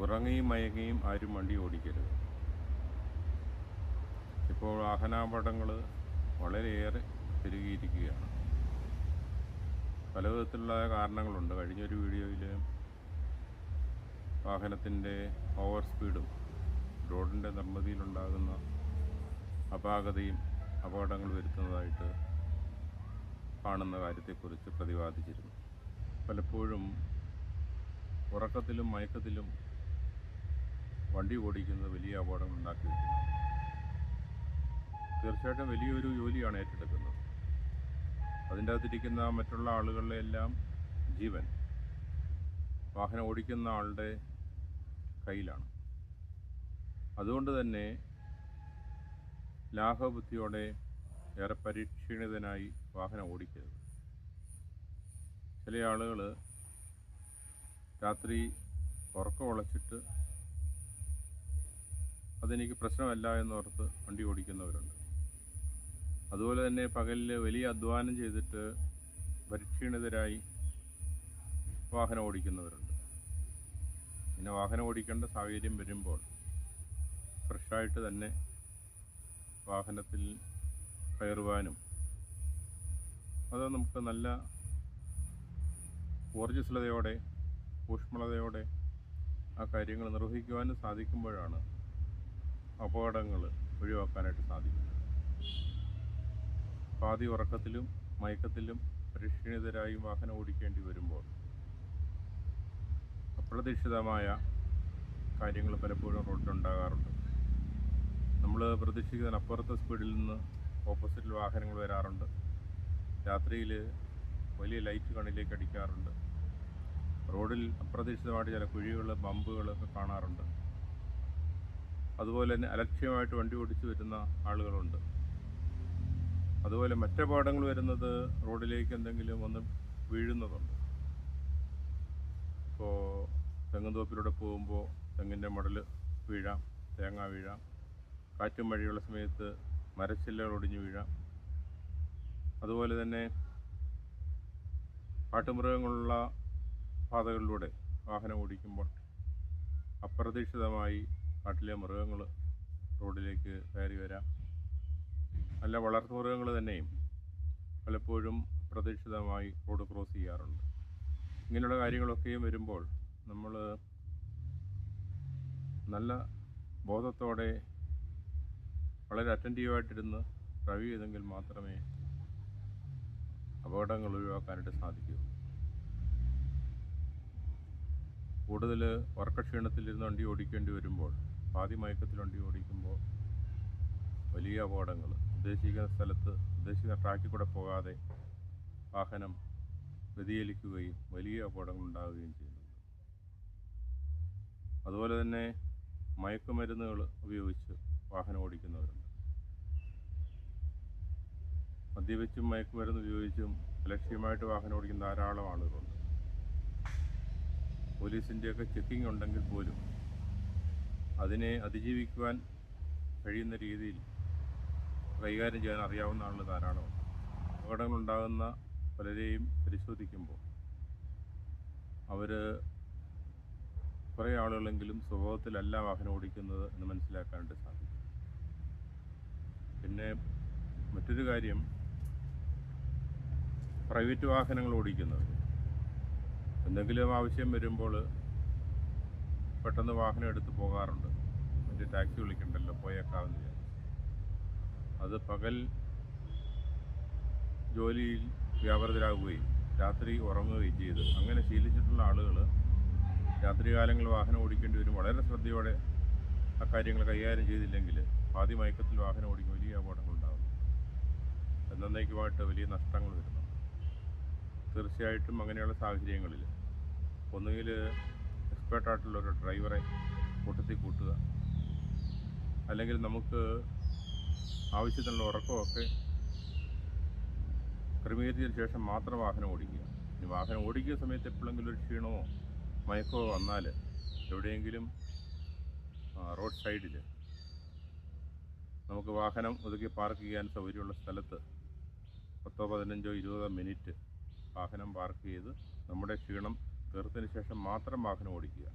ഉറങ്ങിയും മയങ്ങിയും ആരും വണ്ടി ഓടിക്കരുത്. ഇപ്പോൾ വാഹനാപകടങ്ങൾ വളരെയേറെ പെരുകിയിരിക്കുകയാണ്. പല വിധത്തിലുള്ള കാരണങ്ങളുണ്ട്. കഴിഞ്ഞൊരു വീഡിയോയിൽ വാഹനത്തിൻ്റെ ഓവർ സ്പീഡും റോഡിൻ്റെ നിർമ്മിതിയിലുണ്ടാകുന്ന അപാകതയും അപകടങ്ങൾ വരുത്തുന്നതായിട്ട് കാണുന്ന കാര്യത്തെക്കുറിച്ച് പ്രതിപാദിച്ചിരുന്നു. പലപ്പോഴും ഉറക്കത്തിലും മയക്കത്തിലും വണ്ടി ഓടിക്കുന്നത് വലിയ അപകടങ്ങൾ ഉണ്ടാക്കി വയ്ക്കുന്നു. തീർച്ചയായിട്ടും വലിയൊരു ജോലിയാണ് ഏറ്റെടുക്കുന്നത്. അതിൻ്റെ അകത്തിരിക്കുന്ന മറ്റുള്ള ആളുകളുടെ എല്ലാം ജീവൻ വാഹനം ഓടിക്കുന്ന ആളുടെ കയ്യിലാണ്. അതുകൊണ്ട് തന്നെ ലാഘവബുദ്ധിയോടെ ഏറെ പരിക്ഷീണിതനായി വാഹനം ഓടിക്കരുത്. ചില ആളുകൾ രാത്രി ഉറക്കം ഉളച്ചിട്ട് അതെനിക്ക് പ്രശ്നമല്ല എന്നോർത്ത് വണ്ടി ഓടിക്കുന്നവരുണ്ട്. അതുപോലെ തന്നെ പകലിൽ വലിയ അധ്വാനം ചെയ്തിട്ട് പരിക്ഷീണിതരായി വാഹനം ഓടിക്കുന്നവരുണ്ട്. പിന്നെ വാഹനം ഓടിക്കേണ്ട സാഹചര്യം വരുമ്പോൾ ഫ്രഷായിട്ട് തന്നെ വാഹനത്തിൽ കയറുവാനും അത് നമുക്ക് നല്ല ഊർജ്ജസ്വലതയോടെ ഊഷ്മളതയോടെ ആ കാര്യങ്ങൾ നിർവഹിക്കുവാനും സാധിക്കുമ്പോഴാണ് അപകടങ്ങൾ ഒഴിവാക്കാനായിട്ട് സാധിക്കുന്നത്. പാതി ഉറക്കത്തിലും മയക്കത്തിലും പരിക്ഷീണിതരായി വാഹനം ഓടിക്കേണ്ടി വരുമ്പോൾ അപ്രതീക്ഷിതമായ കാര്യങ്ങൾ പലപ്പോഴും റോഡിലുണ്ടാകാറുണ്ട്. നമ്മൾ പ്രതീക്ഷിക്കുന്നതിനപ്പുറത്തെ സ്പീഡിൽ നിന്ന് ഓപ്പോസിറ്റിൽ വാഹനങ്ങൾ വരാറുണ്ട്. രാത്രിയിൽ വലിയ ലൈറ്റ് കണ്ണിലേക്ക് അടിക്കാറുണ്ട്. റോഡിൽ അപ്രതീക്ഷിതമായിട്ട് ചില കുഴികൾ ബമ്പുകളൊക്കെ കാണാറുണ്ട്. അതുപോലെ തന്നെ അലക്ഷ്യമായിട്ട് വണ്ടി ഓടിച്ചു വരുന്ന ആളുകളുണ്ട്. അതുപോലെ മറ്റപകടങ്ങൾ വരുന്നത് റോഡിലേക്ക് എന്തെങ്കിലും വന്ന് വീഴുന്നതുണ്ട്. ഇപ്പോൾ തെങ്ങുംതോപ്പിലൂടെ പോകുമ്പോൾ തെങ്ങിൻ്റെ മടൽ വീഴാം, തേങ്ങ വീഴാം. കാറ്റും മഴയുള്ള സമയത്ത് മരച്ചില്ലകൾ ഒടിഞ്ഞു വീഴാം. അതുപോലെ തന്നെ കാട്ടുമൃഗങ്ങളുള്ള പാതകളിലൂടെ വാഹനം ഓടിക്കുമ്പോൾ അപ്രതീക്ഷിതമായി കാട്ടിലെ മൃഗങ്ങൾ റോഡിലേക്ക് കയറി വരാം. അല്ല, വളർത്തുമൃഗങ്ങൾ തന്നെയും പലപ്പോഴും അപ്രതീക്ഷിതമായി റോഡ് ക്രോസ് ചെയ്യാറുണ്ട്. ഇങ്ങനെയുള്ള കാര്യങ്ങളൊക്കെയും വരുമ്പോൾ നമ്മൾ നല്ല ബോധത്തോടെ വളരെ അറ്റൻറ്റീവായിട്ടിരുന്ന് ഡ്രൈവ് ചെയ്തെങ്കിൽ മാത്രമേ അപകടങ്ങൾ ഒഴിവാക്കാനായിട്ട് സാധിക്കൂ. കൂടുതൽ ഉറക്കക്ഷീണത്തിലിരുന്ന് വണ്ടി ഓടിക്കേണ്ടി വരുമ്പോൾ, പാതി മയക്കത്തിൽ വണ്ടി ഓടിക്കുമ്പോൾ വലിയ അപകടങ്ങൾ, ഉദ്ദേശിക്കുന്ന സ്ഥലത്ത് ഉദ്ദേശിക്കുന്ന ട്രാക്കിൽ കൂടെ പോകാതെ വാഹനം വ്യതിചലിക്കുകയും വലിയ അപകടങ്ങൾ ഉണ്ടാവുകയും ചെയ്യുന്നുണ്ട്. അതുപോലെ തന്നെ മയക്കുമരുന്നുകൾ ഉപയോഗിച്ച് വാഹനം ഓടിക്കുന്നവരുണ്ട്. മദ്യപിച്ചും മയക്കുമരുന്ന് ഉപയോഗിച്ചും അലക്ഷ്യമായിട്ട് വാഹനം ഓടിക്കുന്ന ധാരാളം ആളുകളുണ്ട്. പോലീസിൻ്റെയൊക്കെ ചെക്കിംഗ് ഉണ്ടെങ്കിൽ പോലും അതിനെ അതിജീവിക്കുവാൻ കഴിയുന്ന രീതിയിൽ കൈകാര്യം ചെയ്യാൻ അറിയാവുന്ന ആളുകൾ ധാരാളമുണ്ട്. അപകടങ്ങളുണ്ടാകുന്ന പലരെയും പരിശോധിക്കുമ്പോൾ അവർ കുറേ ആളുകളെങ്കിലും സ്വഭാവത്തിലല്ല വാഹനം ഓടിക്കുന്നത് എന്ന് മനസ്സിലാക്കാനായിട്ട് സാധിക്കും. പിന്നെ മറ്റൊരു കാര്യം, പ്രൈവറ്റ് വാഹനങ്ങൾ ഓടിക്കുന്നവർ എന്തെങ്കിലും ആവശ്യം വരുമ്പോൾ പെട്ടെന്ന് വാഹനം എടുത്ത് പോകാറുണ്ട്. മറ്റേ ടാക്സി വിളിക്കണ്ടല്ലോ, പോയേക്കാമെന്ന് വിചാരിച്ചു. അത് പകൽ ജോലിയിൽ വ്യാപൃതരാകുകയും രാത്രി ഉറങ്ങുകയും ചെയ്ത് അങ്ങനെ ശീലിച്ചിട്ടുള്ള ആളുകൾ രാത്രികാലങ്ങളിൽ വാഹനം ഓടിക്കേണ്ടി വരും. വളരെ ശ്രദ്ധയോടെ ആ കാര്യങ്ങൾ കൈകാര്യം ചെയ്തില്ലെങ്കിൽ പാതി മയക്കത്തിൽ വാഹനം ഓടിക്കും വലിയ അപകടങ്ങളുണ്ടാകും. എന്നേക്കുമായിട്ട് വലിയ നഷ്ടങ്ങൾ വരുന്നുണ്ട്. തീർച്ചയായിട്ടും അങ്ങനെയുള്ള സാഹചര്യങ്ങളിൽ ഒന്നുകിൽ എക്സ്പേർട്ടായിട്ടുള്ളൊരു ഡ്രൈവറെ കൂട്ടത്തിൽ കൂട്ടുക, അല്ലെങ്കിൽ നമുക്ക് ആവശ്യത്തിനുള്ള ഉറക്കമൊക്കെ ക്രമീകരിച്ചതിന് ശേഷം മാത്രം വാഹനം ഓടിക്കുക. ഇനി വാഹനം ഓടിക്കുന്ന സമയത്ത് എപ്പോഴെങ്കിലും ഒരു ക്ഷീണമോ മയക്കമോ വന്നാൽ എവിടെയെങ്കിലും റോഡ് സൈഡിൽ നമുക്ക് വാഹനം ഒതുക്കി പാർക്ക് ചെയ്യാൻ സൗകര്യമുള്ള സ്ഥലത്ത് 10-15-20 മിനിറ്റ് വാഹനം പാർക്ക് ചെയ്ത് നമ്മുടെ ക്ഷീണം തീർത്തതിന് ശേഷം മാത്രം വാഹനം ഓടിക്കുക.